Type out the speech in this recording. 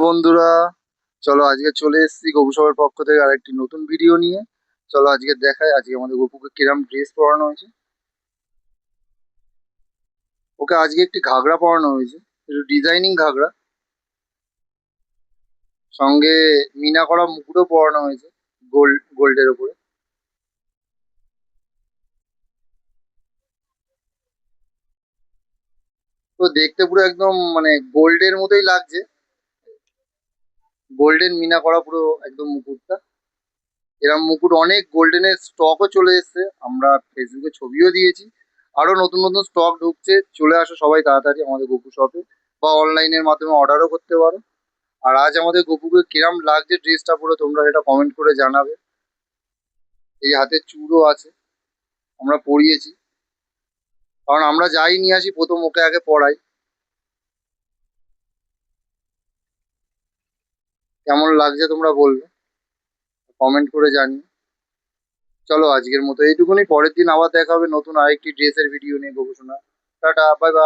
বন্ধুরা, চলো আজকে চলে এসেছি গপু সবার পক্ষ থেকে আরেকটি নতুন ভিডিও নিয়ে। চলো আজকে দেখাই আজকে আমাদের গপুকে কিরম ড্রেস পরানো হয়েছে। ওকে আজকে একটি ঘাগরা পরানো হয়েছে, একটু ডিজাইনিং ঘাগরা, সঙ্গে মিনা করা মুকুটও পরানো হয়েছে গোল্ডের ওপরে। তো দেখতে পুরো একদম মানে গোল্ডের মতোই লাগছে, গোল্ডেন মিনা করা পুরো একদম মুকুটটা। এরম মুকুট অনেক গোল্ডেনের স্টকও চলে এসেছে, আমরা ফেসবুকে ছবিও দিয়েছি। আরো নতুন নতুন স্টক ঢুকছে, চলে আসো সবাই তাড়াতাড়ি আমাদের গপু শপে, বা অনলাইনের মাধ্যমে অর্ডারও করতে পারো। আর আজ আমাদের গপুকে কিরাম লাগছে ড্রেসটা পুরো, তোমরা এটা কমেন্ট করে জানাবে। এই হাতে চূড়ও আছে, আমরা পরিয়েছি, কারণ আমরা যাই নিয়ে আসি প্রথম ওকে আগে পরাই। কেমন লাগছে তোমরা বলবে, কমেন্ট করে জানিও। চলো আজকের মতো এইটুকুনি, পরের দিন আবার দেখা হবে নতুন আরেকটি ড্রেসের ভিডিও নিয়ে। গপু শোনা, টাটা, বাই বাই।